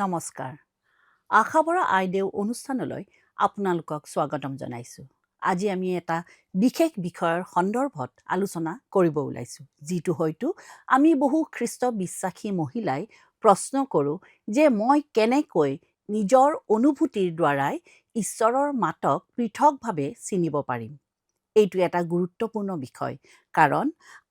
নমস্কাৰ। আশাবৰা আইদেউ অনুষ্ঠানলৈ আপোনালোকক স্বাগতম জনাইছোঁ। আজি আমি এটা বিশেষ বিষয়ৰ সন্দৰ্ভত আলোচনা কৰিব ওলাইছোঁ, যিটো হয়তো আমি বহু খ্ৰীষ্ট বিশ্বাসী মহিলাই প্ৰশ্ন কৰোঁ যে মই কেনেকৈ নিজৰ অনুভূতিৰ দ্বাৰাই ঈশ্বৰৰ মাতক পৃথকভাৱে চিনিব পাৰিম। এইটো এটা গুৰুত্বপূৰ্ণ বিষয়, কাৰণ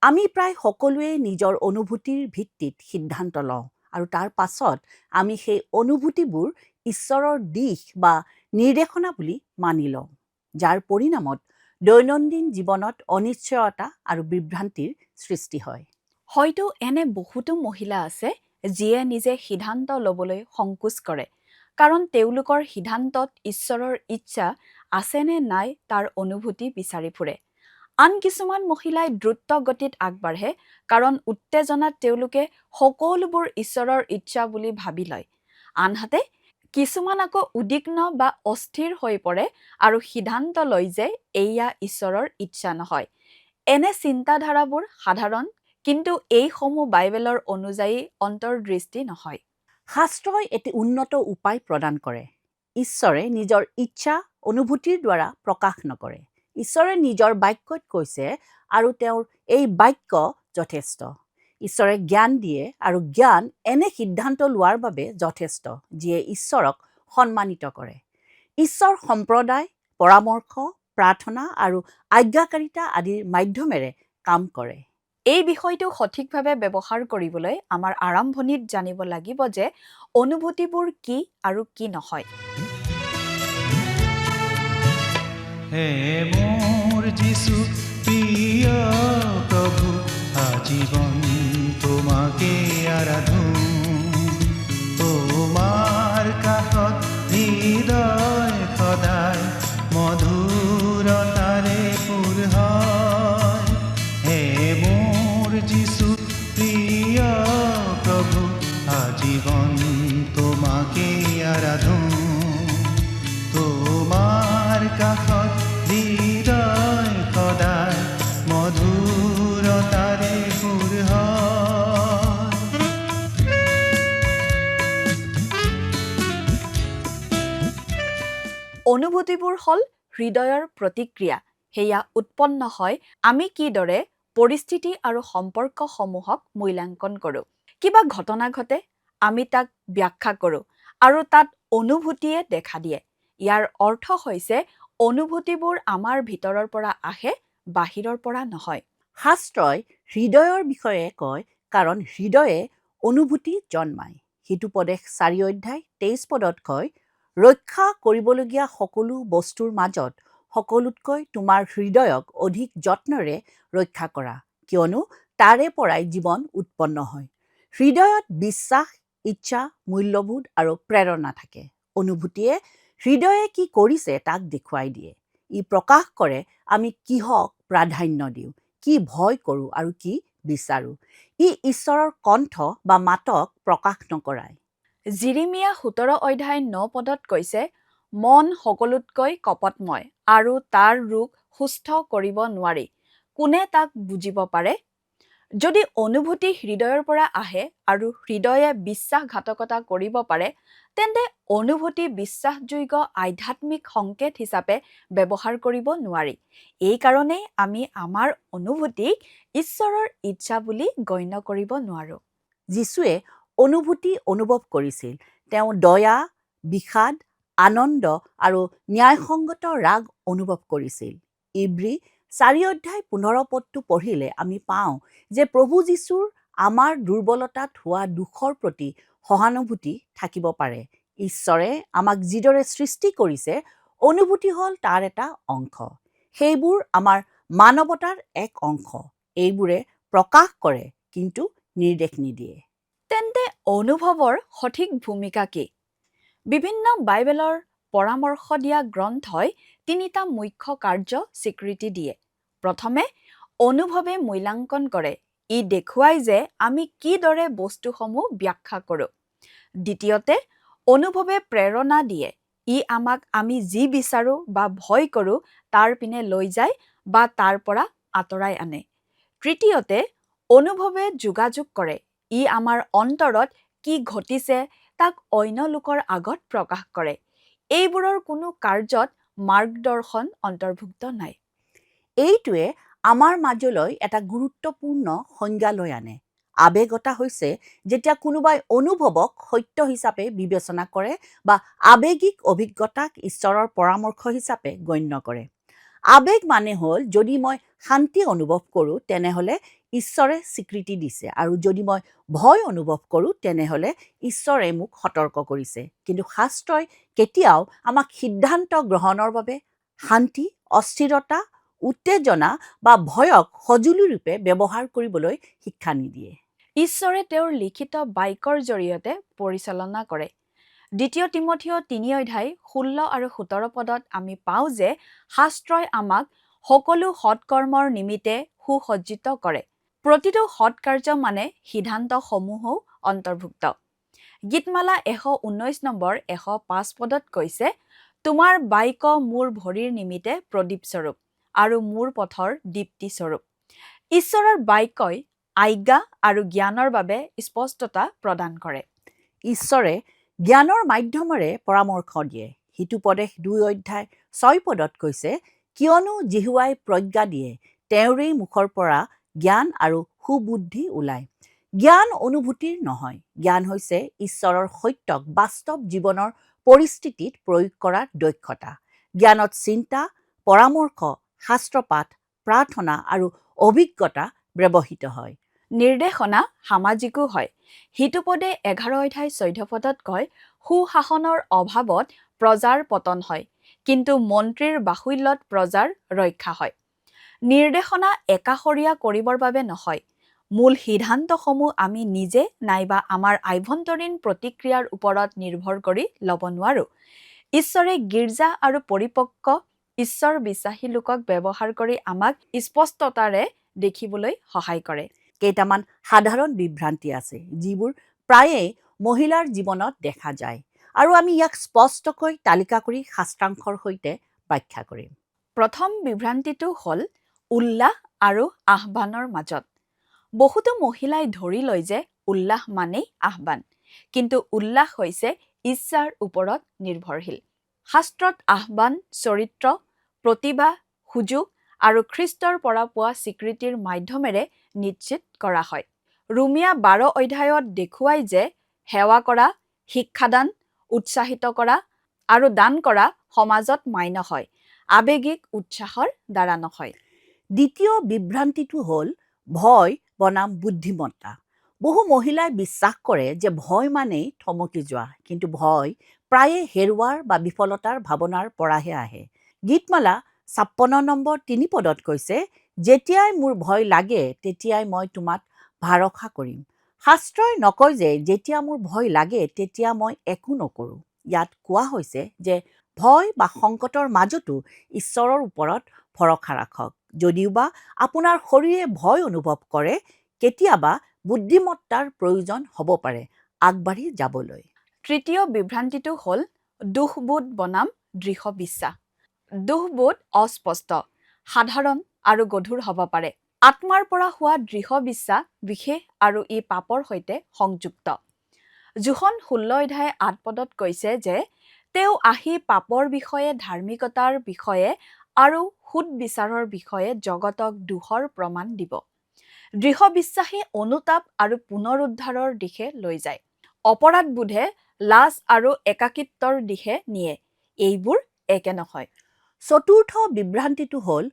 আমি প্ৰায় সকলোৱে নিজৰ অনুভূতিৰ ভিত্তিত সিদ্ধান্ত লওঁ আৰু তাৰ পাছত আমি সেই অনুভূতিবোৰ ঈশ্বৰৰ দিশ বা নিৰ্দেশনা বুলি মানি লওঁ, যাৰ পৰিণামত দৈনন্দিন জীৱনত অনিশ্চয়তা আৰু বিভ্ৰান্তিৰ সৃষ্টি হয়। হয়তো এনে বহুতো মহিলা আছে যিয়ে নিজে সিদ্ধান্ত ল'বলৈ সংকোচ কৰে, কাৰণ তেওঁলোকৰ সিদ্ধান্তত ঈশ্বৰৰ ইচ্ছা আছে নে নাই তাৰ অনুভূতি বিচাৰি ফুৰে। আন কিছুমান মহিলাই দ্ৰুত গতিত আগবাঢ়ে, কাৰণ উত্তেজনাত তেওঁলোকে সকলোবোৰ ঈশ্বৰৰ ইচ্ছা বুলি ভাবি লয়। আনহাতে কিছুমান আকৌ উদ্বিগ্ন বা অস্থিৰ হৈ পৰে আৰু সিদ্ধান্ত লয় যে এয়া ঈশ্বৰৰ ইচ্ছা নহয়। এনে চিন্তাধাৰাবোৰ সাধাৰণ, কিন্তু এইসমূহ বাইবেলৰ অনুযায়ী অন্তৰ্দৃষ্টি নহয়। শাস্ত্ৰই এটি উন্নত উপায় প্ৰদান কৰে। ঈশ্বৰে নিজৰ ইচ্ছা অনুভূতিৰ দ্বাৰা প্ৰকাশ নকৰে। ঈশ্বৰে নিজৰ বাক্যত কৈছে আৰু তেওঁৰ এই বাক্য যথেষ্ট। ঈশ্বৰে জ্ঞান দিয়ে আৰু জ্ঞান এনে সিদ্ধান্ত লোৱাৰ বাবে যথেষ্ট যিয়ে ঈশ্বৰক সন্মানিত কৰে। ঈশ্বৰ সম্প্ৰদায়, পৰামৰ্শ, প্ৰাৰ্থনা আৰু আজ্ঞাকাৰিতা আদিৰ মাধ্যমেৰে কাম কৰে। এই বিষয়টো সঠিকভাৱে ব্যৱহাৰ কৰিবলৈ আমাৰ আৰম্ভণিত জানিব লাগিব যে অনুভূতিবোৰ কি আৰু কি নহয়। হে মোৰ যিশু প্ৰিয় প্ৰভু, আজীবন তোমাকে আৰাধো, তোমাৰ কাষত হৃদয় সদায় মধুৰতাৰে পূৰ হয়। হে মোৰ যিশু প্ৰিয় প্ৰভু, আজীবন তোমাকে আৰাধো, তোমাৰ কাষত হৃদয় সদায় মধুৰতাৰে পূৰ হয়। অনুভূতিবোৰ হ'ল হৃদয়ৰ প্ৰতিক্ৰিয়া। সেয়া উৎপন্ন হয় আমি কিদৰে পৰিস্থিতি আৰু সম্পৰ্কসমূহক মূল্যাংকন কৰোঁ। কিবা ঘটনা ঘটে, আমি তাক ব্যাখ্যা কৰোঁ আৰু তাত অনুভূতিয়ে দেখা দিয়ে। ইয়াৰ অৰ্থ হৈছে অনুভূতিবোৰ আমাৰ ভিতৰৰ পৰা আহে, বাহিৰৰ পৰা নহয়। শাস্ত্ৰই হৃদয়ৰ বিষয়ে কয়, কাৰণ হৃদয়ে অনুভূতি জন্মায়। হিতুপদেশ 4:23 কয়, ৰক্ষা কৰিবলগীয়া সকলো বস্তুৰ মাজত সকলোতকৈ তোমাৰ হৃদয়ক অধিক যত্নেৰে ৰক্ষা কৰা, কিয়নো তাৰে পৰাই জীৱন উৎপন্ন হয়। হৃদয়ত বিশ্বাস, ইচ্ছা, মূল্যবোধ আৰু প্ৰেৰণা থাকে। অনুভূতিয়ে হৃদয়ে কি কৰিছে তাক দেখুৱাই দিয়ে। ই প্ৰকাশ কৰে আমি কিহক প্ৰাধান্য দিওঁ, কি ভয় কৰোঁ আৰু কি বিচাৰোঁ। ই ঈশ্বৰৰ কণ্ঠ বা মাতক প্ৰকাশ নকৰায়। জিৰিমিয়া 17:9 কৈছে, মন সকলোতকৈ কপটময় আৰু তাৰ ৰোগ সুস্থ কৰিব নোৱাৰি। কোনে তাক বুজিব পাৰে? যদি অনুভূতি হৃদয়ৰ পৰা আহে আৰু হৃদয়ে বিশ্বাসঘাতকতা কৰিব পাৰে, তেন্তে অনুভূতি বিশ্বাসযোগ্য আধ্যাত্মিক সংকেত হিচাপে ব্যৱহাৰ কৰিব নোৱাৰি। এইকাৰণেই আমি আমাৰ অনুভূতিক ঈশ্বৰৰ ইচ্ছা বুলি গণ্য কৰিব নোৱাৰোঁ। যীশুৱে অনুভূতি অনুভৱ কৰিছিল। তেওঁ দয়া, বিষাদ, আনন্দ আৰু ন্যায়সংগত ৰাগ অনুভৱ কৰিছিল। ইব্ৰী 4:15 পঢ়িলে আমি পাওঁ যে প্ৰভু যীশুৰ আমাৰ দুৰ্বলতাত হোৱা দুখৰ প্ৰতি সহানুভূতি থাকিব পাৰে। ঈশ্বৰে আমাক যিদৰে সৃষ্টি কৰিছে, অনুভূতি হ'ল তাৰ এটা অংশ। সেইবোৰ আমাৰ মানৱতাৰ এক অংশ। এইবোৰে প্ৰকাশ কৰে, কিন্তু নিৰ্দেশ নিদিয়ে। তেন্তে অনুভৱৰ সঠিক ভূমিকা কি? বিভিন্ন বাইবেলৰ পৰামৰ্শ দিয়া গ্ৰন্থই 3টা মুখ্য কাৰ্য স্বীকৃতি দিয়ে। প্ৰথমে, অনুভৱে মূল্যাংকন কৰে। ই দেখুৱায় যে আমি কিদৰে বস্তুসমূহ ব্যাখ্যা কৰোঁ। দ্বিতীয়তে, অনুভৱে প্ৰেৰণা দিয়ে। ই আমাক আমি যি বিচাৰোঁ বা ভয় কৰোঁ তাৰ পিনে লৈ যায় বা তাৰ পৰা আঁতৰাই আনে। তৃতীয়তে, অনুভৱে যোগাযোগ কৰে। ই আমাৰ অন্তৰত কি ঘটিছে তাক অন্য লোকৰ আগত প্ৰকাশ কৰে। এইবোৰৰ কোনো কাৰ্যত মাৰ্গদৰ্শন অন্তৰ্ভুক্ত নাই। এইটোৱে আমাৰ মাজলৈ এটা গুৰুত্বপূৰ্ণ সংজ্ঞা লৈ আনে। আৱেগতা হৈছে যেতিয়া কোনোবাই অনুভৱক সত্য হিচাপে বিবেচনা কৰে বা আৱেগিক অভিজ্ঞতাক ঈশ্বৰৰ পৰামৰ্শ হিচাপে গণ্য কৰে। আৱেগ মানে হ'ল যদি মই শান্তি অনুভৱ কৰোঁ তেনেহ'লে ঈশ্বৰে স্বীকৃতি দিছে, আৰু যদি মই ভয় অনুভৱ কৰোঁ তেনেহ'লে ঈশ্বৰে মোক সতৰ্ক কৰিছে। কিন্তু শাস্ত্ৰই কেতিয়াও আমাক সিদ্ধান্ত গ্ৰহণৰ বাবে শান্তি, অস্থিৰতা, উত্তেজনা বা ভয়ক সঁজুলিৰূপে ব্যৱহাৰ কৰিবলৈ শিক্ষা নিদিয়ে। ঈশ্বৰে তেওঁৰ লিখিত বাক্যৰ জৰিয়তে পৰিচালনা কৰে। ২ তিমথিয় ৩:১৬ আৰু ১৭ পদত আমি পাওঁ যে শাস্ত্ৰই আমাক সকলো সৎকৰ্মৰ নিমিত্তে সুসজ্জিত কৰে। প্ৰতিটো সৎকাৰ্য মানে সিদ্ধান্তসমূহো অন্তৰ্ভুক্ত। গীতমালা ১১৯ নম্বৰ ১০৫ পদত কৈছে, তোমাৰ বাক্য মোৰ ভৰিৰ নিমিত্তে প্ৰদীপস্বৰূপ আৰু মোৰ পথৰ দীপ্তিস্বৰূপ। ঈশ্বৰৰ বাক্যই আজ্ঞা আৰু জ্ঞানৰ বাবে স্পষ্টতা প্ৰদান কৰে। ঈশ্বৰে জ্ঞানৰ মাধ্যমেৰে পৰামৰ্শ দিয়ে। হিতুপদেশ ২:৬ পদত কৈছে, কিয়নো জিহুৱাই প্ৰজ্ঞা দিয়ে, তেওঁৰেই মুখৰ পৰা জ্ঞান আৰু সুবুদ্ধি ওলায়। জ্ঞান অনুভূতিৰ নহয়, জ্ঞান হৈছে ঈশ্বৰৰ সত্যক বাস্তৱ জীৱনৰ পৰিস্থিতিত প্ৰয়োগ কৰাৰ দক্ষতা। জ্ঞানত চিন্তা, পৰামৰ্শ, শাস্ত্ৰপাঠ, প্ৰাৰ্থনা আৰু অভিজ্ঞতা ব্যৱহৃত হয়। নিৰ্দেশনা সামাজিকো হয়। হিতুপদে ১১:১৪ পদত কয়, সুশাসনৰ অভাৱত প্ৰজাৰ পতন হয়, কিন্তু মন্ত্ৰীৰ বাহুল্যত প্ৰজাৰ ৰক্ষা হয়। নিৰ্দেশনা একাষৰীয়া কৰিবৰ বাবে নহয়। মূল সিদ্ধান্তসমূহ আমি নিজে নাইবা আমাৰ আভ্যন্তৰীণ প্ৰতিক্ৰিয়াৰ ওপৰত নিৰ্ভৰ কৰি ল'ব নোৱাৰোঁ। ঈশ্বৰে গীৰ্জা আৰু পৰিপক্ক ঈশ্বৰ বিশ্বাসী লোকক ব্যৱহাৰ কৰি আমাক স্পষ্টতাৰে দেখিবলৈ সহায় কৰে। কেইটামান সাধাৰণ বিভ্ৰান্তি আছে যিবোৰ প্ৰায়েই মহিলাৰ জীৱনত দেখা যায়, আৰু আমি ইয়াক স্পষ্টকৈ তালিকা কৰি শাস্ত্ৰাংশৰ সৈতে ব্যাখ্যা কৰিম। প্ৰথম বিভ্ৰান্তিটো হ'ল উল্লাস আৰু আহ্বানৰ মাজত। বহুতো মহিলাই ধৰি লয় যে উল্লাস মানেই আহ্বান, কিন্তু উল্লাস হৈছে ইচ্ছাৰ ওপৰত নিৰ্ভৰশীল। শাস্ত্ৰত আহ্বান চৰিত্ৰ, প্ৰতিভা, সুযোগ আৰু খ্ৰীষ্টৰ পৰা পোৱা স্বীকৃতিৰ মাধ্যমেৰে নিশ্চিত কৰা হয়। ৰোমিয়া ১২ দেখুৱাই যে সেৱা কৰা, শিক্ষাদান, উৎসাহিত কৰা আৰু দান কৰা সমাজত মান্য হয়, আৱেগিক উৎসাহৰ দ্বাৰা নহয়। দ্বিতীয় বিভ্ৰান্তিটো হ'ল ভয় বনাম বুদ্ধিমত্তা। বহু মহিলাই বিশ্বাস কৰে যে ভয় মানেই থমকি যোৱা, কিন্তু ভয় প্ৰায়ে হেৰুৱাৰ বা বিফলতাৰ ভাৱনাৰ পৰাহে আহে। গীতমালা ৫৬ নম্বৰ ৩ পদত কৈছে, যেতিয়াই মোৰ ভয় লাগে তেতিয়াই মই তোমাক ভৰসা কৰিম। শাস্ত্ৰই নকয় যে যেতিয়া মোৰ ভয় লাগে তেতিয়া মই একো নকৰোঁ। ইয়াত কোৱা হৈছে যে ভয় বা সংকটৰ মাজতো ঈশ্বৰৰ ওপৰত ভৰসা ৰাখক। যদিওবা আপোনাৰ শৰীৰে ভয় অনুভৱ কৰে, কেতিয়াবা বুদ্ধিমত্তাৰ প্ৰয়োজন হ'ব পাৰে আগবাঢ়ি যাবলৈ। তৃতীয় বিভ্ৰান্তিটো হ'ল দুখবোধ বনাম দৃঢ় বিশ্বাস। দুখবোধ অস্পষ্ট, সাধাৰণ আৰু গধুৰ হ'ব পাৰে। আত্মাৰ পৰা হোৱা দৃঢ় বিশ্বাস বিশেষ আৰু ই পাপৰ সৈতে সংযুক্ত। যোহন ১৬:৮ পদত কৈছে যে তেওঁ আহি পাপৰ বিষয়ে, ধাৰ্মিকতাৰ বিষয়ে আৰু সুদবিচাৰৰ বিষয়ে জগতক দোষৰ প্ৰমাণ দিব। দৃঢ় বিশ্বাসে অনুতাপ আৰু পুনৰুদ্ধাৰৰ দিশে লৈ যায়। অপৰাধবোধে লাজ আৰু একাকিত্বৰ দিশে নিয়ে। এইবোৰ একে নহয়। চতুৰ্থ বিভ্ৰান্তিটো হ'ল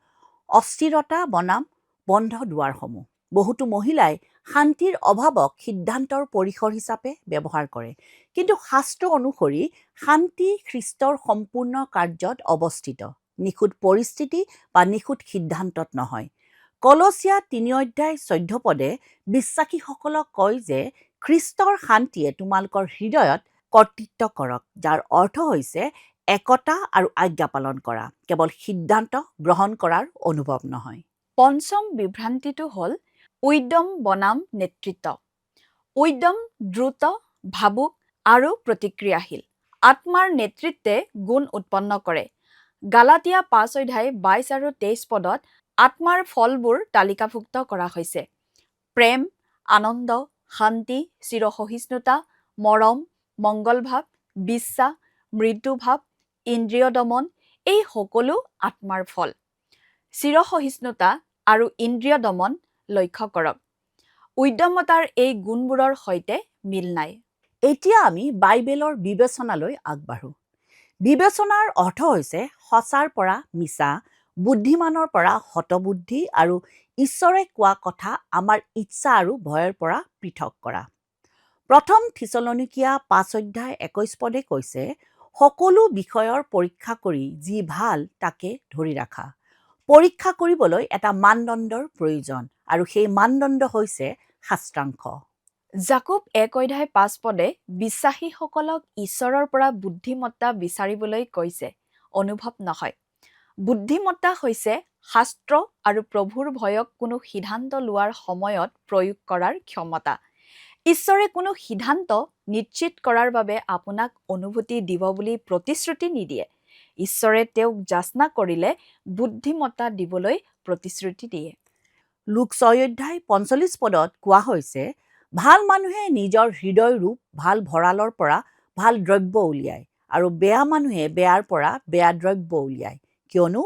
অস্থিৰতা বনাম বন্ধ দুৱাৰসমূহ। বহুতো মহিলাই শান্তিৰ অভাৱক সিদ্ধান্তৰ পৰিসৰ হিচাপে ব্যৱহাৰ কৰে, কিন্তু শাস্ত্ৰ অনুসৰি শান্তি খ্ৰীষ্টৰ সম্পূৰ্ণ কাৰ্যত অৱস্থিত, নিখুঁত পৰিস্থিতি বা নিখুঁত সিদ্ধান্তত নহয়। কলচীয়া ৩:১৪ পদে বিশ্বাসীসকলক কয় যে খ্ৰীষ্টৰ শান্তিয়ে তোমালোকৰ হৃদয়ত কৰ্তৃত্ব কৰক, যাৰ অৰ্থ হৈছে একতা আৰু আজ্ঞা পালন কৰা, কেৱল সিদ্ধান্ত গ্ৰহণ কৰাৰ অনুভৱ নহয়। পঞ্চম বিভ্ৰান্তিটো হ'ল উদ্যম বনাম নেতৃত্ব। উদ্যম দ্ৰুত, ভাবুক আৰু প্ৰতিক্ৰিয়াশীল। আত্মাৰ নেতৃত্বে গুণ উৎপন্ন কৰে। গালাতিয়া ৫:২২ আৰু ২৩ পদত আত্মাৰ ফলবোৰ তালিকাভুক্ত কৰা হৈছে। প্ৰেম, আনন্দ, শান্তি, চিৰসহিষ্ণুতা, মৰম, মংগল ভাৱ, বিশ্বাস, মৃত্যুভাৱ, ইন্দ্ৰিয় দমন এই সকলো আত্মাৰ ফল। চিৰসহিষ্ণুতা আৰু ইন্দ্ৰিয় দমন লক্ষ্য কৰক। উদ্যমতাৰ এই গুণবোৰৰ সৈতে মিল নাই। এতিয়া আমি বাইবেলৰ বিবেচনালৈ আগবাঢ়ো। বিবেচনাৰ অৰ্থ হৈছে সঁচাৰ পৰা মিছা, বুদ্ধিমানৰ পৰা হতবুদ্ধি আৰু ঈশ্বৰে কোৱা কথা আমাৰ ইচ্ছা আৰু ভয়ৰ পৰা পৃথক কৰা। প্ৰথম থিছলনিকীয়া 5:21 কৈছে, সকলো বিষয়ৰ পৰীক্ষা কৰি যি ভাল তাকে ধৰি ৰাখা। পৰীক্ষা কৰিবলৈ এটা মানদণ্ডৰ প্ৰয়োজন আৰু সেই মানদণ্ড হৈছে শাস্ত্ৰাংশ। জাকোব 1:5 বিশ্বাসীসকলক ঈশ্বৰৰ পৰা বুদ্ধিমত্তা বিচাৰিবলৈ কৈছে, অনুভৱ নহয়। বুদ্ধিমত্তা হৈছে শাস্ত্ৰ আৰু প্ৰভুৰ ভয়ক কোনো সিদ্ধান্ত লোৱাৰ সময়ত প্ৰয়োগ কৰাৰ ক্ষমতা। ঈশ্বৰে কোনো সিদ্ধান্ত নিশ্চিত কৰাৰ বাবে আপোনাক অনুভূতি দিব বুলি প্ৰতিশ্ৰুতি নিদিয়ে। ঈশ্বৰে তেওঁক যাচনা কৰিলে বুদ্ধিমত্তা দিবলৈ প্ৰতিশ্ৰুতি দিয়ে। লোক 6:45 কোৱা হৈছে, ভাল মানুহে নিজৰ হৃদয় ৰূপ ভাল ভঁৰালৰ পৰা ভাল দ্ৰব্য উলিয়ায় আৰু বেয়া মানুহে বেয়াৰ পৰা বেয়া দ্ৰব্য উলিয়ায়, কিয়নো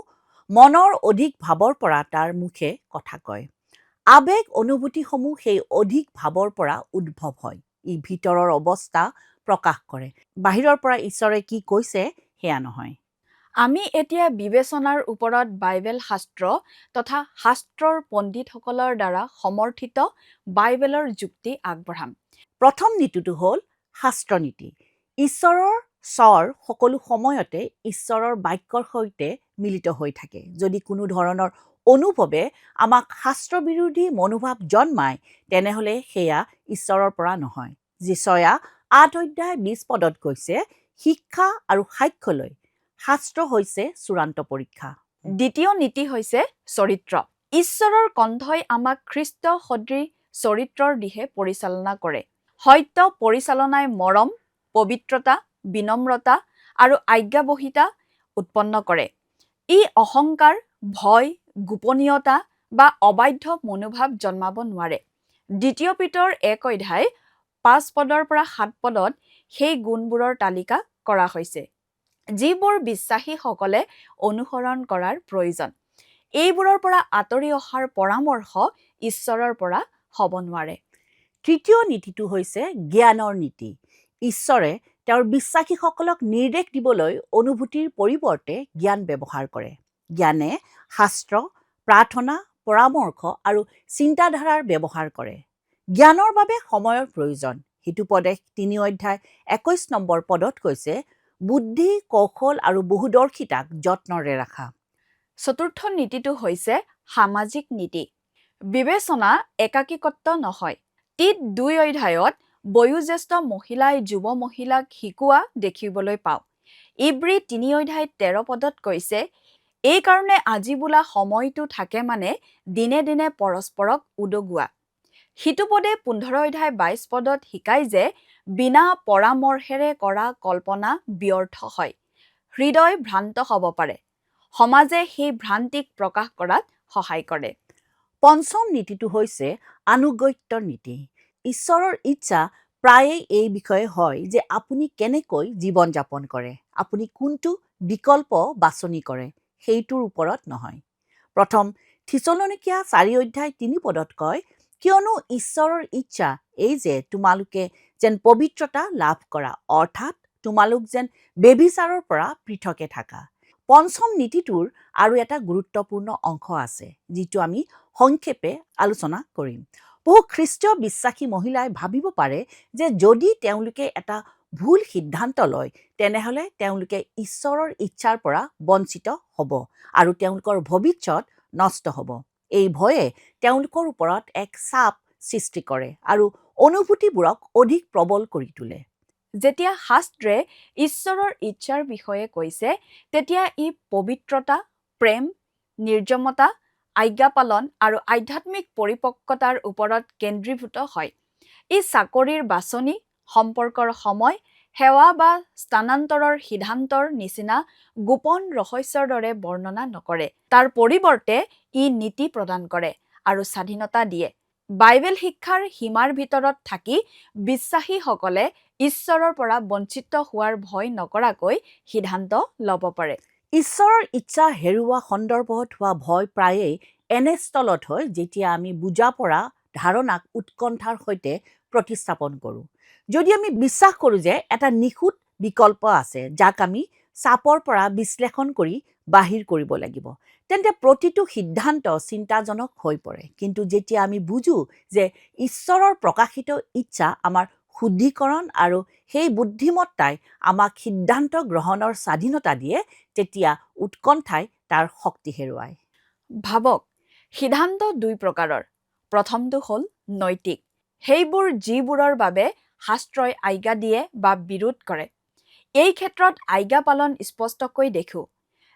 মনৰ অধিক ভাৱৰ পৰা তাৰ মুখে কথা কয়। আৱেগ অনুভূতিসমূহ সেই অধিক ভাৱৰ পৰা উদ্ভৱ হয়। ই ভিতৰৰ অৱস্থা প্ৰকাশ কৰে, বাহিৰৰ পৰা ঈশ্বৰে কি কৈছে সেয়া নহয়। আমি এতিয়া বিবেচনাৰ ওপৰত বাইবেল শাস্ত্ৰ তথা শাস্ত্ৰৰ পণ্ডিতসকলৰ দ্বাৰা সমৰ্থিত বাইবেলৰ যুক্তি আগবঢ়াম। প্ৰথম নীতিটো হ'ল শাস্ত্ৰ নীতি। ঈশ্বৰৰ স্বৰ সকলো সময়তে ঈশ্বৰৰ বাক্যৰ সৈতে মিলিত হৈ থাকে। যদি কোনো ধৰণৰ অনুভৱে আমাক শাস্ত্ৰবিৰোধী মনোভাৱ জন্মায়, তেনেহ'লে সেয়া ঈশ্বৰৰ পৰা নহয়। যিচয়া 8:20 কৈছে, শিক্ষা আৰু সাক্ষ্যলৈ শাস্ত্ৰ হৈছে চূড়ান্ত পৰীক্ষা। দ্বিতীয় নীতি হৈছে চৰিত্ৰ। ঈশ্বৰৰ কণ্ঠই আমাক খ্ৰীষ্ট সদৃশ চৰিত্ৰৰ দিশে পৰিচালনা কৰে। সত্য পৰিচালনাই মৰম, পবিত্ৰতা, বিনম্ৰতা আৰু আজ্ঞাবহিতা উৎপন্ন কৰে। ই অহংকাৰ, ভয়, গোপনীয়তা বা অবাধ্য মনোভাৱ জন্মাব নোৱাৰে। দ্বিতীয় পিতৰ 1:5-7 সেই গুণবোৰৰ তালিকা কৰা হৈছে, যিবোৰ বিশ্বাসীসকলে অনুসৰণ কৰাৰ প্ৰয়োজন। এইবোৰৰ পৰা আঁতৰি অহাৰ পৰামৰ্শ ঈশ্বৰৰ পৰা হ'ব নোৱাৰে। তৃতীয় নীতিটো হৈছে জ্ঞানৰ নীতি। ঈশ্বৰে তেওঁৰ বিশ্বাসীসকলক নিৰ্দেশ দিবলৈ অনুভূতিৰ পৰিৱৰ্তে জ্ঞান ব্যৱহাৰ কৰে। জ্ঞানে শাস্ত্ৰ, প্ৰাৰ্থনা, পৰামৰ্শ আৰু চিন্তাধাৰাৰ ব্যৱহাৰ কৰে। জ্ঞানৰ বাবে সময়ৰ প্ৰয়োজন। হিতুপদেশ 3:21 কৈছে, বুদ্ধি, কৌশল আৰু বহুদৰ্শিতাক যত্নৰে ৰাখা। চতুৰ্থ নীতিটো হৈছে সামাজিক নীতি। বিবেচনা একাকীকত্ব নহয়। তিত 2 বয়োজ্যেষ্ঠ মহিলাই যুৱ মহিলাক শিকোৱা দেখিবলৈ পাওঁ। ইব্ৰী 3:13 কৈছে, এই কাৰণে আজি বোলা সময়টো থাকে মানে দিনে দিনে পৰস্পৰক উদগোৱা। সিটোপদে 15:22 শিকায় যে বিনা পৰামৰ্শেৰে কৰা কল্পনা ব্যৰ্থ হয়। হৃদয় ভ্ৰান্ত হ'ব পাৰে। সমাজে সেই ভ্ৰান্তিক প্ৰকাশ কৰাত সহায় কৰে। পঞ্চম নীতিটো হৈছে আনুগত্যৰ নীতি। ঈশ্বৰৰ ইচ্ছা প্ৰায়ে এই বিষয়ে হয় যে আপুনি কেনেকৈ জীৱন যাপন কৰে, আপুনি কোনটো বিকল্প বাছনি কৰে, সেইটোৰ ওপৰত নহয়। প্ৰথম থিছলনিকীয়া 4:3 কয়, কিয়নো ঈশ্বৰৰ ইচ্ছা এই যে তোমালোকে যেন পবিত্ৰতা লাভ কৰা, অৰ্থাৎ তোমালোক যেন বেবিচাৰৰ পৰা পৃথকে থাকা। পঞ্চম নীতিটোৰ আৰু এটা গুৰুত্বপূৰ্ণ অংশ আছে, যিটো আমি সংক্ষেপে আলোচনা কৰিম। বহু খ্ৰীষ্টীয় বিশ্বাসী মহিলাই ভাবিব পাৰে যে যদি তেওঁলোকে এটা ভুল সিদ্ধান্ত লয়, তেনেহ'লে তেওঁলোকে ঈশ্বৰৰ ইচ্ছাৰ পৰা বঞ্চিত হ'ব আৰু তেওঁলোকৰ ভৱিষ্যত নষ্ট হ'ব। এই ভয়ে তেওঁলোকৰ ওপৰত এক চাপ সৃষ্টি কৰে আৰু অনুভূতিবোৰক অধিক প্ৰবল কৰি তোলে। যেতিয়া শাস্ত্ৰে ঈশ্বৰৰ ইচ্ছাৰ বিষয়ে কৈছে, তেতিয়া ই পবিত্ৰতা, প্ৰেম, নিৰ্জমতা, আজ্ঞা পালন আৰু আধ্যাত্মিক পৰিপক্কতাৰ ওপৰত কেন্দ্ৰীভূত হয়। ই চাকৰিৰ বাছনি, সম্পৰ্কৰ সময়, সেৱা বা স্থানান্তৰৰ সিদ্ধান্তৰ নিচিনা গোপন ৰহস্যৰ দৰে বৰ্ণনা নকৰে। তাৰ পৰিৱৰ্তে ই নীতি প্ৰদান কৰে আৰু স্বাধীনতা দিয়ে। বাইবেল শিক্ষাৰ সীমাৰ ভিতৰত থাকি বিশ্বাসীসকলে ঈশ্বৰৰ পৰা বঞ্চিত হোৱাৰ ভয় নকৰাকৈ সিদ্ধান্ত ল'ব পাৰে। ঈশ্বৰৰ ইচ্ছা হেৰুওৱা সন্দৰ্ভত হোৱা ভয় প্ৰায়েই এনে স্থলত হয় যেতিয়া আমি বুজা পৰা ধাৰণাক উৎকণ্ঠাৰ সৈতে প্ৰতিস্থাপন কৰোঁ। যদি আমি বিশ্বাস কৰোঁ যে এটা নিখুঁত বিকল্প আছে যাক আমি চাপৰ পৰা বিশ্লেষণ কৰি বাহিৰ কৰিব লাগিব, তেন্তে প্ৰতিটো সিদ্ধান্ত চিন্তাজনক হৈ পৰে। কিন্তু যেতিয়া আমি বুজোঁ যে ঈশ্বৰৰ প্ৰকাশিত ইচ্ছা আমাৰ শুদ্ধিকৰণ আৰু সেই বুদ্ধিমত্তাই আমাক সিদ্ধান্ত গ্ৰহণৰ স্বাধীনতা দিয়ে, তেতিয়া উৎকণ্ঠাই তাৰ শক্তি হেৰুৱায়। ভাবক, সিদ্ধান্ত দুই প্ৰকাৰৰ। প্ৰথমটো হ'ল নৈতিক, সেইবোৰ যিবোৰৰ বাবে শাস্ত্ৰই আজ্ঞা দিয়ে বা বিৰোধ কৰে। এই ক্ষেত্ৰত আজ্ঞা পালন স্পষ্টকৈ দেখোঁ।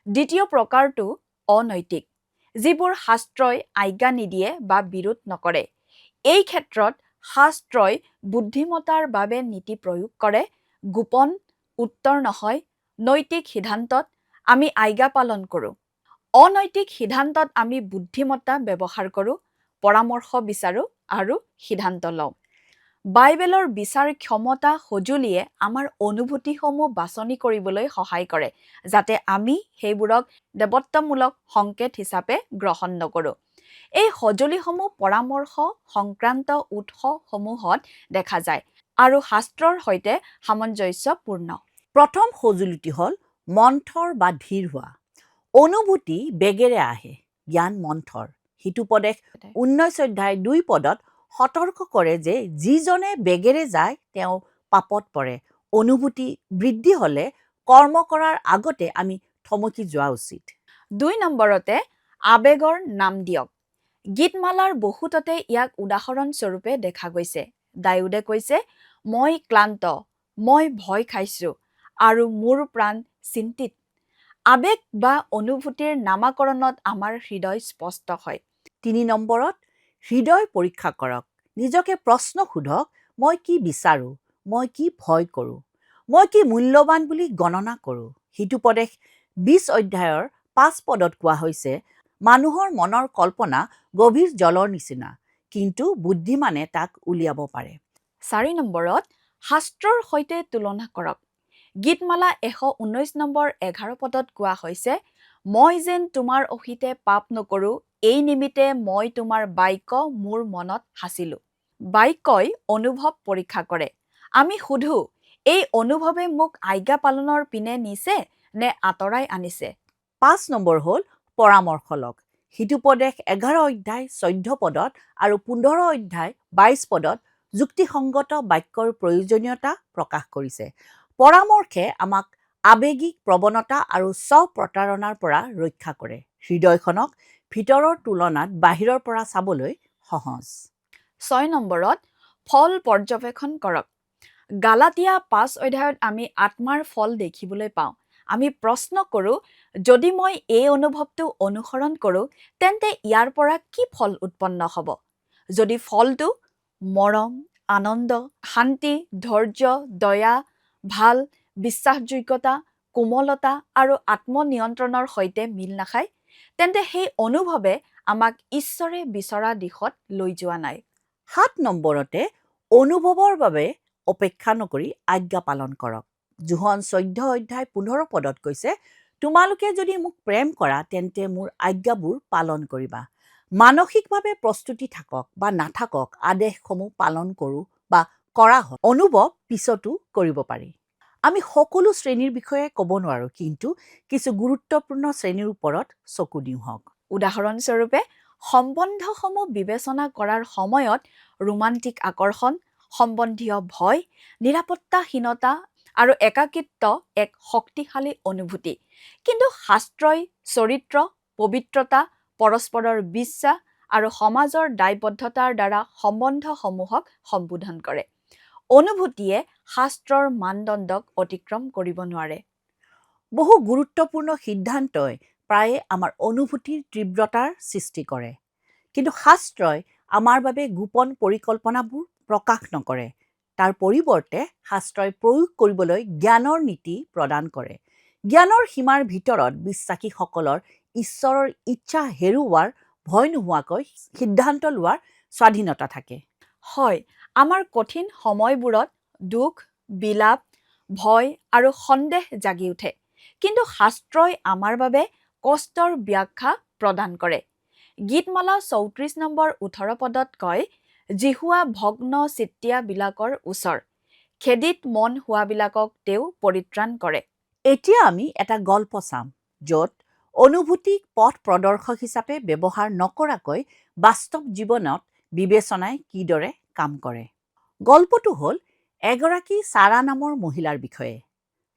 দ্বিতীয় প্ৰকাৰটো অনৈতিক, যিবোৰ শাস্ত্ৰই আজ্ঞা নিদিয়ে বা বিৰোধ নকৰে। এই ক্ষেত্ৰত শাস্ত্ৰই বুদ্ধিমত্তাৰ বাবে নীতি প্ৰয়োগ কৰে, গোপন উত্তৰ নহয়। নৈতিক সিদ্ধান্তত আমি আজ্ঞা পালন কৰোঁ। অনৈতিক সিদ্ধান্তত আমি বুদ্ধিমত্তা ব্যৱহাৰ কৰোঁ, পৰামৰ্শ বিচাৰোঁ আৰু সিদ্ধান্ত লওঁ। বাইবেলৰ বিচাৰ ক্ষমতা সঁজুলিয়ে আমাৰ অনুভূতিসমূহ বাছনি কৰিবলৈ সহায় কৰে, যাতে আমি সেইবোৰক দেৱত্বমূলক সংকেত হিচাপে গ্ৰহণ নকৰোঁ। এই সঁজুলিসমূহ পৰামৰ্শ সংক্ৰান্ত উৎসসমূহত দেখা যায় আৰু শাস্ত্ৰৰ সৈতে সামঞ্জস্যপূৰ্ণ। প্ৰথম সঁজুলিটি হ'ল মন্থৰ বা ধীৰ হোৱা। অনুভূতি বেগেৰে আহে, জ্ঞান মন্থৰ। হিতোপদেশ 19 অধ্যায় 2 পদত সতৰ্ক কৰে যে যিজনে বেগেৰে যায় তেওঁ পাপত পৰে। অনুভূতি বৃদ্ধি হ'লে কৰ্ম কৰাৰ আগতে আমি থমকি যোৱা উচিত। 2 নম্বৰতে আৱেগৰ নাম দিয়ক। গীতমালাৰ বহুততে ইয়াক উদাহৰণস্বৰূপে দেখা গৈছে। দাউদে কৈছে, মই ক্লান্ত, মই ভয় খাইছোঁ আৰু মোৰ প্ৰাণ চিন্তিত। আৱেগ বা অনুভূতিৰ নামাকৰণত আমাৰ হৃদয় স্পষ্ট হয়। 3 নম্বৰত হৃদয় পৰীক্ষা কৰক। নিজকে প্ৰশ্ন সোধক, মই কি বিচাৰোঁ, মই কি ভয় কৰোঁ, মই কি মূল্যৱান বুলি গণনা কৰোঁ। হিতোপদেশ 20 অধ্যায়ৰ 5 পদত কোৱা হৈছে, মানুহৰ মনৰ কল্পনা গভীৰ জলৰ নিচিনা, কিন্তু বুদ্ধিমানে তাক উলিয়াব পাৰে। 4 নম্বৰত শাস্ত্ৰৰ সৈতে তুলনা কৰক। গীতমালা 119 নম্বৰ 11 পদত কোৱা হৈছে, মই যেন তোমাৰ অহিতে পাপ নকৰোঁ, এই নিমিত্তে মই তোমাৰ বাক্য মোৰ মনত সাঁচিলোঁ। বাক্যই অনুভৱ পৰীক্ষা কৰে। আমি সোধোঁ, এই অনুভৱে মোক আজ্ঞা পালনৰ পিনে নিছে নে আঁতৰাই আনিছে? 5 নম্বৰ হ'ল পৰামৰ্শ লওক। হিতোপদেশ 11 অধ্যায় 14 পদত আৰু 15 অধ্যায় 22 পদত যুক্তিসংগত বাক্যৰ প্ৰয়োজনীয়তা প্ৰকাশ কৰিছে। পৰামৰ্শে আমাক আৱেগিক প্ৰৱণতা আৰু স্ব-প্ৰতাৰণাৰ পৰা ৰক্ষা কৰে। হৃদয়খনক ভিতৰৰ তুলনাত বাহিৰৰ পৰা চাবলৈ সহজ। 6 নম্বৰত ফল পৰ্যবেক্ষণ কৰক। গালাতিয়া 5 অধ্যায়ত আমি আত্মাৰ ফল দেখিবলৈ পাওঁ। আমি প্ৰশ্ন কৰোঁ, যদি মই এই অনুভৱটো অনুসৰণ কৰোঁ, তেন্তে ইয়াৰ পৰা কি ফল উৎপন্ন হ'ব? যদি ফলটো মৰম, আনন্দ, শান্তি, ধৈৰ্য, দয়া, ভাল, বিশ্বাসযোগ্যতা, কোমলতা আৰু আত্মনিয়ন্ত্ৰণৰ সৈতে মিল নাখায়, তেন্তে সেই অনুভৱে আমাক ঈশ্বৰে বিচৰা দিশত লৈ যোৱা নাই। 7 নম্বৰতে অনুভৱৰ বাবে অপেক্ষা নকৰি আজ্ঞা পালন কৰক। যোহন 14 অধ্যায় 15 পদত কৈছে, তোমালোকে যদি মোক প্ৰেম কৰা তেন্তে মোৰ আজ্ঞাবোৰ পালন কৰিবা। মানসিকভাৱে প্ৰস্তুতি থাকক বা নাথাকক, আদেশসমূহ পালন কৰোঁ বা কৰা হয়, অনুভৱ পিছতো কৰিব পাৰি। আমি সকলো শ্ৰেণীৰ বিষয়ে ক'ব নোৱাৰোঁ, কিন্তু কিছু গুৰুত্বপূৰ্ণ শ্ৰেণীৰ ওপৰত চকু দিওঁ হওক। উদাহৰণস্বৰূপে, সম্বন্ধসমূহ বিবেচনা কৰাৰ সময়ত ৰোমান্টিক আকৰ্ষণ, সম্বন্ধীয় ভয়, নিৰাপত্তাহীনতা আৰু একাকিত্ব এক শক্তিশালী অনুভূতি। কিন্তু শাস্ত্ৰই চৰিত্ৰ, পবিত্ৰতা, পৰস্পৰৰ বিশ্বাস আৰু সমাজৰ দায়বদ্ধতাৰ দ্বাৰা সম্বন্ধসমূহক সম্বোধন কৰে। অনুভূতিয়ে শাস্ত্ৰৰ মানদণ্ডক অতিক্ৰম কৰিব নোৱাৰে। বহু গুৰুত্বপূৰ্ণ সিদ্ধান্তই প্ৰায়ে আমাৰ অনুভূতিৰ তীব্ৰতাৰ সৃষ্টি কৰে, কিন্তু শাস্ত্ৰই আমাৰ বাবে গোপন পৰিকল্পনাবোৰ প্ৰকাশ নকৰে। তাৰ পৰিৱৰ্তে শাস্ত্ৰই প্ৰয়োগ কৰিবলৈ জ্ঞানৰ নীতি প্ৰদান কৰে। জ্ঞানৰ সীমাৰ ভিতৰত বিশ্বাসীসকলৰ ঈশ্বৰৰ ইচ্ছা হেৰুওৱাৰ ভয় নোহোৱাকৈ সিদ্ধান্ত লোৱাৰ স্বাধীনতা থাকে। হয়, আমাৰ কঠিন সময়বোৰত দুখ, বিলাপ, ভয় আৰু সন্দেহ জাগি উঠে। কিন্তু শাস্ত্ৰই আমাৰ বাবে কষ্টৰ ব্যাখ্যা প্ৰদান কৰে। গীতমালা ৩৪ নম্বৰ ১৮ পদত কয়, জিহুৱা ভগ্ন চিত্তীয়াবিলাকৰ ওচৰ, খেদিত মন হোৱাবিলাকক তেওঁ পৰিত্ৰাণ কৰে। এতিয়া আমি এটা গল্প চাম য'ত অনুভূতিক পথ প্ৰদৰ্শক হিচাপে ব্যৱহাৰ নকৰাকৈ বাস্তৱ জীৱনত বিবেচনাই কিদৰে কাম কৰে। গল্পটো হ'ল এগৰাকী ছাৰা নামৰ মহিলাৰ বিষয়ে।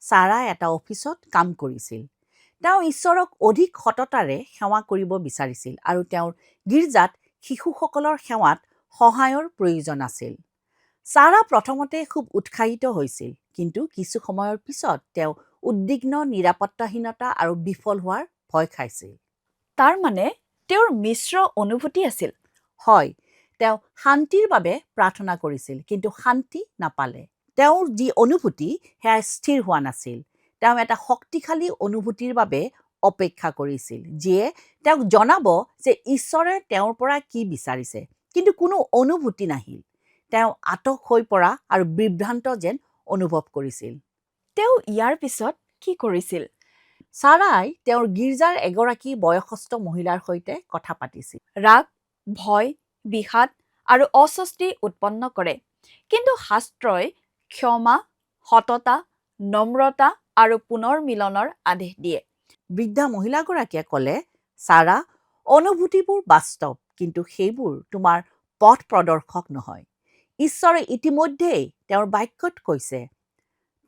ছাৰা এটা অফিচত কাম কৰিছিল। তেওঁ ঈশ্বৰক অধিক সততাৰে সেৱা কৰিব বিচাৰিছিল আৰু তেওঁৰ গীৰ্জাত শিশুসকলৰ সেৱাত সহায়ৰ প্ৰয়োজন আছিল। ছাৰা প্ৰথমতে খুব উৎসাহিত হৈছিল, কিন্তু কিছু সময়ৰ পিছত তেওঁ উদ্বিগ্ন, নিৰাপত্তাহীনতা আৰু বিফল হোৱাৰ ভয় খাইছিল। তাৰ মানে তেওঁৰ মিশ্ৰ অনুভূতি আছিল। হয়, তেওঁ শান্তিৰ বাবে প্ৰাৰ্থনা কৰিছিল, কিন্তু শান্তি নাপালে। তেওঁৰ যি অনুভূতি সেয়া স্থিৰ হোৱা নাছিল। তেওঁ এটা শক্তিশালী অনুভূতিৰ বাবে অপেক্ষা কৰিছিল, যিয়ে তেওঁক জনাব যে ঈশ্বৰে তেওঁৰ পৰা কি বিচাৰিছে, কিন্তু কোনো অনুভূতি নাহিল। তেওঁ আটক হৈ পৰা আৰু বিভ্ৰান্ত যেন অনুভৱ কৰিছিল। তেওঁ ইয়াৰ পিছত কি কৰিছিল? ছাৰাই তেওঁৰ গীৰ্জাৰ এগৰাকী বয়সস্থ মহিলাৰ সৈতে কথা পাতিছিল। ৰাগ, ভয়, বিষাদ আৰু অস্বস্তি উৎপন্ন কৰে। কিন্তু শাস্ত্ৰই ক্ষমা, সততা, নম্ৰতা আৰু পুনৰ মিলনৰ আদেশ দিয়ে। বৃদ্ধা মহিলাগৰাকীয়ে ক'লে, ছাৰা, অনুভূতিবোৰ বাস্তৱ, কিন্তু সেইবোৰ তোমাৰ পথ প্ৰদৰ্শক নহয়। ঈশ্বৰে ইতিমধ্যেই তেওঁৰ বাক্যত কৈছে।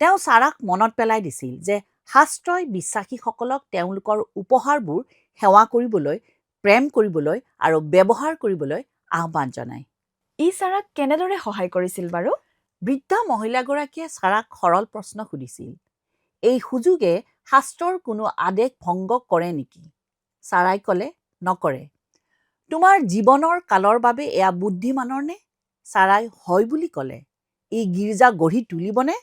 তেওঁ ছাৰাক মনত পেলাই দিছিল যে শাস্ত্ৰই বিশ্বাসীসকলক তেওঁলোকৰ উপহাৰবোৰ সেৱা কৰিবলৈ, প্ৰেম কৰিবলৈ আৰু ব্যৱহাৰ কৰিবলৈ আহ্বান জনায়। ই ছাৰাক কেনেদৰে সহায় কৰিছিল বাৰু? বৃদ্ধা মহিলাগৰাকীয়ে ছাৰাক সৰল প্ৰশ্ন সুধিছিল। এই সুযোগে শাস্ত্ৰৰ কোনো আদেশ ভংগ কৰে নেকি? ছাৰাই ক'লে, নকৰে। তোমাৰ জীৱনৰ কালৰ বাবে এয়া বুদ্ধিমানৰ নে? ছাৰাই হয় বুলি ক'লে। ই গীৰ্জা গঢ়ি তুলিবনে?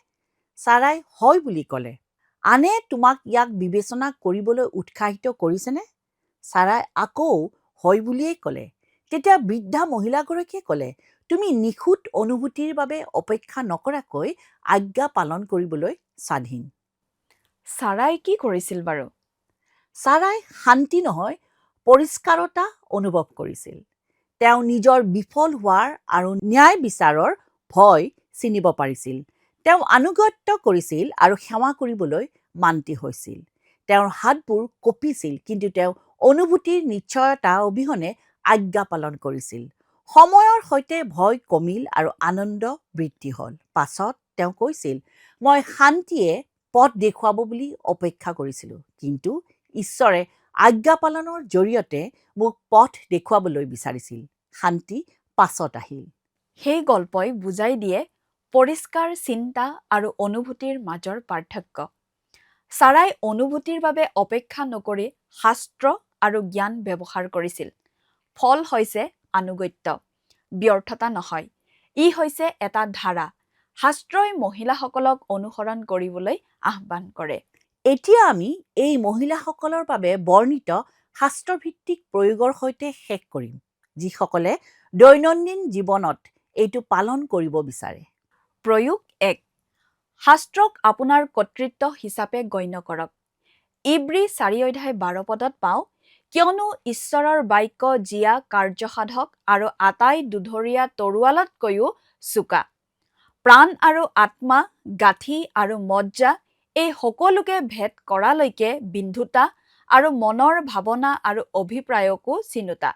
ছাৰাই হয় বুলি ক'লে। আনে তোমাক ইয়াক বিবেচনা কৰিবলৈ উৎসাহিত কৰিছেনে? ছাৰাই আকৌ হয় বুলিয়েই ক'লে। তেতিয়া বৃদ্ধা মহিলাগৰাকীয়ে ক'লে, তুমি নিখুঁত অনুভূতিৰ বাবে অপেক্ষা নকৰাকৈ আজ্ঞা পালন কৰিবলৈ স্বাধীন। ছাৰাই কি কৰিছিল বাৰু? ছাৰাই শান্তি নহয়, পৰিষ্কাৰতা অনুভৱ কৰিছিল। তেওঁ নিজৰ বিফল হোৱাৰ আৰু ন্যায় বিচাৰৰ ভয় চিনিব পাৰিছিল। তেওঁ আনুগত্য কৰিছিল আৰু সেৱা কৰিবলৈ মান্তি হৈছিল। তেওঁৰ হাতবোৰ কঁপিছিল, কিন্তু তেওঁ অনুভূতিৰ নিশ্চয়তা অবিহনে আজ্ঞা পালন কৰিছিল। সময়ৰ সৈতে ভয় কমিল আৰু আনন্দ বৃদ্ধি হ'ল। পাছত তেওঁ কৈছিল, মই শান্তিয়ে পথ দেখুৱাব বুলি অপেক্ষা কৰিছিলোঁ, কিন্তু ঈশ্বৰে আজ্ঞা পালনৰ জৰিয়তে মোক পথ দেখুৱাবলৈ বিচাৰিছিল। শান্তি পাছত আহিল। সেই গল্পই বুজাই দিয়ে পৰিষ্কাৰ চিন্তা আৰু অনুভূতিৰ মাজৰ পাৰ্থক্য। ছাৰাই অনুভূতিৰ বাবে অপেক্ষা নকৰি শাস্ত্ৰ আৰু জ্ঞান ব্যৱহাৰ কৰিছিল। ফল হৈছে আনুগত্য, ব্যৰ্থতা নহয়। ই হৈছে এটা ধাৰা। শাস্ত্ৰই মহিলাসকলক অনুসৰণ কৰিবলৈ আহ্বান কৰে। এতিয়া আমি এই মহিলাসকলৰ বাবে বৰ্ণিত শাস্ত্ৰভিত্তিক প্ৰয়োগৰ সৈতে শেষ কৰিম, যিসকলে দৈনন্দিন জীৱনত এইটো পালন কৰিব বিচাৰে। প্ৰয়োগ ১, শাস্ত্ৰক আপোনাৰ কৰ্তৃত্ব হিচাপে গণ্য কৰক। ইব্ৰী 4:12 পদত পাওঁ, কিয়নো ঈশ্বৰৰ বাক্য জীয়া, কাৰ্যসাধক আৰু আটাই দুধৰীয়া তৰোৱালতকৈও চোকা। প্ৰাণ আৰু আত্মা, গাঁঠি আৰু মজ্জা, এই সকলোকে ভেদ কৰালৈকে বিন্ধোতা আৰু মনৰ ভাৱনা আৰু অভিপ্ৰায়কো চিনোতা।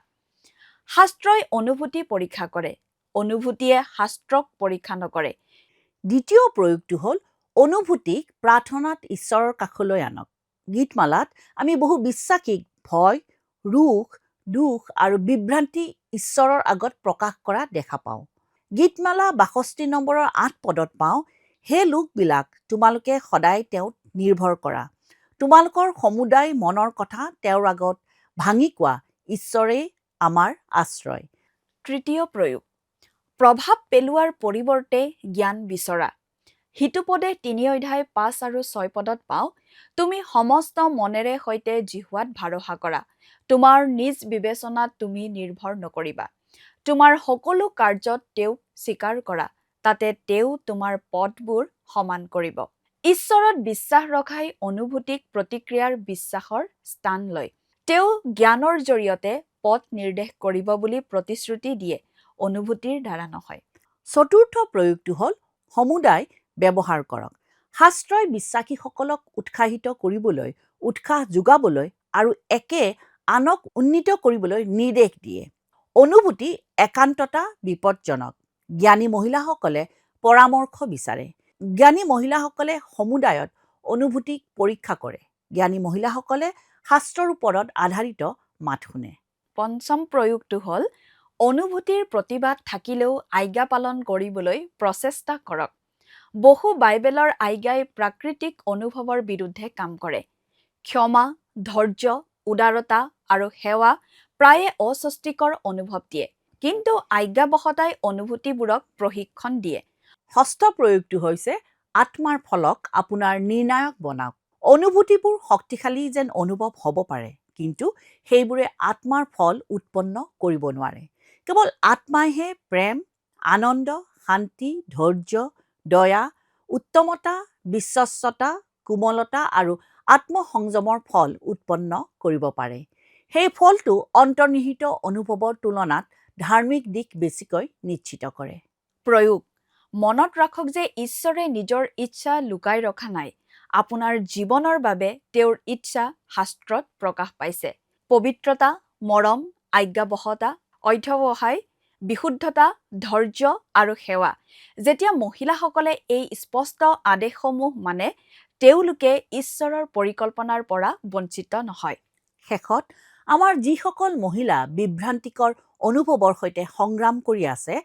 শাস্ত্ৰই অনুভূতি পৰীক্ষা কৰে, অনুভূতিয়ে শাস্ত্ৰক পৰীক্ষা নকৰে। দ্বিতীয় প্ৰয়োগটো হ'ল অনুভূতিক প্ৰাৰ্থনাত ঈশ্বৰৰ কাষলৈ আনক। গীতমালাত আমি বহু বিশ্বাসীক ভয়, ৰোষ, দুখ আৰু বিভ্ৰান্তি ঈশ্বৰৰ আগত প্ৰকাশ কৰা দেখা পাওঁ। গীতমালা ৬২ নম্বৰৰ ৮ পদত পাওঁ, হে লোকবিলাক, তোমালোকে সদায় তেওঁত নিৰ্ভৰ কৰা। তোমালোকৰ সমুদায় মনৰ কথা তেওঁৰ আগত ভাঙি কোৱা, ঈশ্বৰেই আমাৰ আশ্ৰয়। তৃতীয় প্ৰয়োগ, প্ৰভাৱ পেলোৱাৰ পৰিৱৰ্তে জ্ঞান বিচৰা। হিতুপদে 3:5 আৰু 6 পদত পাওঁ, তুমি সমস্ত মনেৰে সৈতে জিহুৱাত ভৰসা কৰা। তোমাৰ নিজ বিবেচনাত তুমি নিৰ্ভৰ নকৰিবা। তোমাৰ সকলো কাৰ্যত তেওঁক স্বীকাৰ কৰা, তাতে তেওঁ তোমাৰ পথবোৰ সমান কৰিব। ঈশ্বৰত বিশ্বাস ৰখাই অনুভূতিক প্ৰতিক্ৰিয়াৰ বিশ্বাসৰ স্থান লয়। তেওঁ জ্ঞানৰ জৰিয়তে পথ নিৰ্দেশ কৰিব বুলি প্ৰতিশ্ৰুতি দিয়ে, অনুভূতিৰ দ্বাৰা নহয়। চতুৰ্থ প্ৰয়োগটো হ'ল সমুদায় ব্যৱহাৰ কৰক। শাস্ত্ৰই বিশ্বাসীসকলক উৎসাহিত কৰিবলৈ, উৎসাহ যোগাবলৈ আৰু একে আনক উন্নীত কৰিবলৈ নিৰ্দেশ দিয়ে। অনুভূতি একান্ততা বিপদজনক। জ্ঞানী মহিলাসকলে পৰামৰ্শ বিচাৰে। জ্ঞানী মহিলাসকলে সমুদায়ত অনুভূতিক পৰীক্ষা কৰে। জ্ঞানী মহিলাসকলে শাস্ত্ৰৰ ওপৰত আধাৰিত মাত শুনে। পঞ্চম প্ৰয়োগটো হ'ল অনুভূতিৰ প্ৰতিবাদ থাকিলেও আজ্ঞা পালন কৰিবলৈ প্ৰচেষ্টা কৰক। বহু বাইবেলৰ আজ্ঞাই প্ৰাকৃতিক অনুভৱৰ বিৰুদ্ধে কাম কৰে। ক্ষমা, ধৈৰ্য, উদাৰতা আৰু সেৱা প্ৰায়ে অস্বস্তিকৰ অনুভৱ দিয়ে, কিন্তু আজ্ঞাবহতাই অনুভূতিবোৰক প্ৰশিক্ষণ দিয়ে। ষষ্ঠ প্ৰয়োগটো হৈছে আত্মাৰ ফলক আপোনাৰ নিৰ্ণায়ক বনাওক। অনুভূতিবোৰ শক্তিশালী যেন অনুভৱ হ'ব পাৰে, কিন্তু সেইবোৰে আত্মাৰ ফল উৎপন্ন কৰিব নোৱাৰে। কেৱল আত্মাইহে প্ৰেম, আনন্দ, শান্তি, ধৈৰ্য, দয়া, উত্তমতা, বিশ্বস্ততা, কোমলতা আৰু আত্মসংযমৰ ফল উৎপন্ন কৰিব পাৰে। সেই ফলটো অন্তৰ্নিহিত অনুভৱৰ তুলনাত ধাৰ্মিক দিশ বেছিকৈ নিশ্চিত কৰে। প্ৰয়োগ: মনত ৰাখক যে ঈশ্বৰে নিজৰ ইচ্ছা লুকাই ৰখা নাই। আপোনাৰ জীৱনৰ বাবে তেওঁৰ ইচ্ছা শাস্ত্ৰত প্ৰকাশ পাইছে। পবিত্ৰতা, মৰম, আজ্ঞাবহতা, অধ্যৱসায়, বিশুদ্ধতা, ধৈৰ্য আৰু সেৱা। যেতিয়া মহিলাসকলে এই স্পষ্ট আদেশসমূহ মানে, তেওঁলোকে ঈশ্বৰৰ পৰিকল্পনাৰ পৰা বঞ্চিত নহয়। শেষত আমাৰ যিসকল মহিলা বিভ্ৰান্তিকৰ অনুভৱৰ সৈতে সংগ্ৰাম কৰি আছে,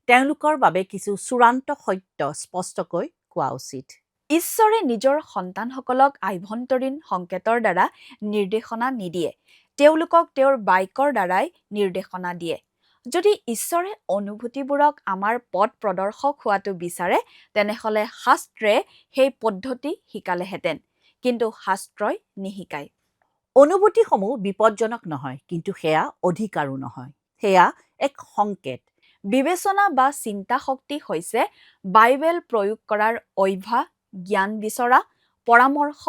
তেওঁলোকৰ বাবে কিছু চূড়ান্ত সত্য স্পষ্টকৈ কোৱা উচিত। ঈশ্বৰে নিজৰ সন্তানসকলক আভ্যন্তৰীণ সংকেতৰ দ্বাৰা নিৰ্দেশনা নিদিয়ে, তেওঁলোকক তেওঁৰ বাক্যৰ দ্বাৰাই নিৰ্দেশনা দিয়ে। যদি ঈশ্বৰে অনুভূতিবোৰক আমাৰ পথ প্ৰদৰ্শক হোৱাটো বিচাৰে, তেনেহ'লে শাস্ত্ৰে সেই পদ্ধতি শিকালেহেঁতেন, কিন্তু শাস্ত্ৰই নিশিকায়। অনুভূতিসমূহ বিপদজনক নহয়, কিন্তু সেয়া অধিকাৰো নহয়। সেয়া এক সংকেত। বিবেচনা বা চিন্তা শক্তি হৈছে বাইবেল প্ৰয়োগ কৰাৰ অভ্যাস, জ্ঞান বিচৰা, পৰামৰ্শ,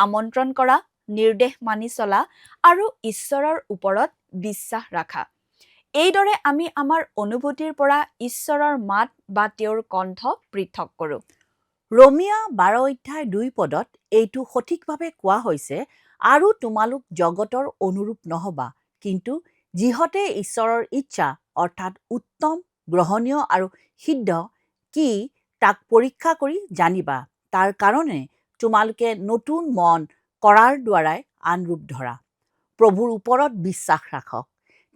আমন্ত্ৰণ কৰা, নিৰ্দেশ মানি চলা আৰু ঈশ্বৰৰ ওপৰত বিশ্বাস ৰাখা। এইদৰে আমি আমাৰ অনুভূতিৰ পৰা ঈশ্বৰৰ মাত বা তেওঁৰ কণ্ঠ পৃথক কৰোঁ। ৰোমিয়া 12:2 এইটো সঠিকভাৱে কোৱা হৈছে, আৰু তোমালোক জগতৰ অনুৰূপ নহবা, কিন্তু যিহতে ঈশ্বৰৰ ইচ্ছা অৰ্থাৎ উত্তম, গ্ৰহণীয় আৰু সিদ্ধ কি তাক পৰীক্ষা কৰি জানিবা। তাৰ কাৰণে তোমালোকে নতুন মন কৰাৰ দ্বাৰাই আনৰূপ ধৰা। প্ৰভুৰ ওপৰত বিশ্বাস ৰাখক।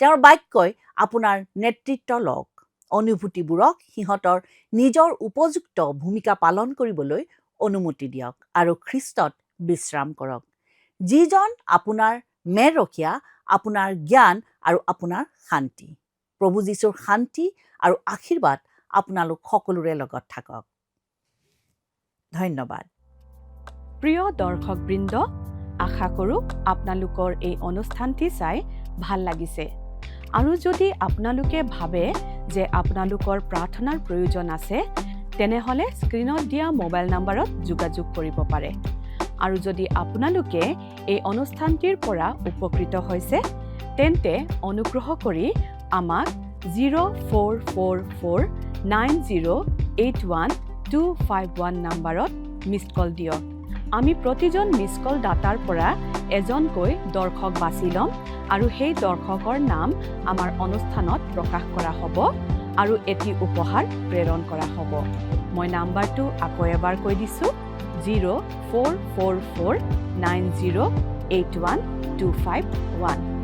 তেওঁৰ বাক্যই আপোনাৰ নেতৃত্ব লওক। অনুভূতিবোৰক সিহঁতৰ নিজৰ উপযুক্ত ভূমিকা পালন কৰিবলৈ অনুমতি দিয়ক আৰু খ্ৰীষ্টত বিশ্ৰাম কৰক, যিজন আপোনাৰ মেৰখীয়া, আপোনাৰ জ্ঞান আৰু আপোনাৰ শান্তি। প্ৰভু যীশুৰ শান্তি আৰু আশীৰ্বাদ আপোনালোক সকলোৰে লগত থাকক। ধন্যবাদ। প্ৰিয় দৰ্শকবৃন্দ, আশা কৰোঁ আপোনালোকৰ এই অনুষ্ঠানটি চাই ভাল লাগিছে। আৰু যদি আপোনালোকে ভাবে যে আপোনালোকৰ প্ৰাৰ্থনাৰ প্ৰয়োজন আছে, তেনেহ'লে স্ক্ৰীনত দিয়া মোবাইল নম্বৰত যোগাযোগ কৰিব পাৰে। আৰু যদি আপোনালোকে এই অনুষ্ঠানটিৰ পৰা উপকৃত হৈছে, তেন্তে অনুগ্ৰহ কৰি আমাক 04449081 নম্বৰত মিছড কল দিয়ক। আমি প্ৰতিজন মিছ কল দাতাৰ পৰা এজনকৈ দৰ্শক বাছি ল'ম আৰু সেই দৰ্শকৰ নাম আমাৰ অনুষ্ঠানত প্ৰকাশ কৰা হ'ব আৰু এটি উপহাৰ প্ৰেৰণ কৰা হ'ব। মই নাম্বাৰটো আকৌ এবাৰ কৈ দিছোঁ, 04449081 251।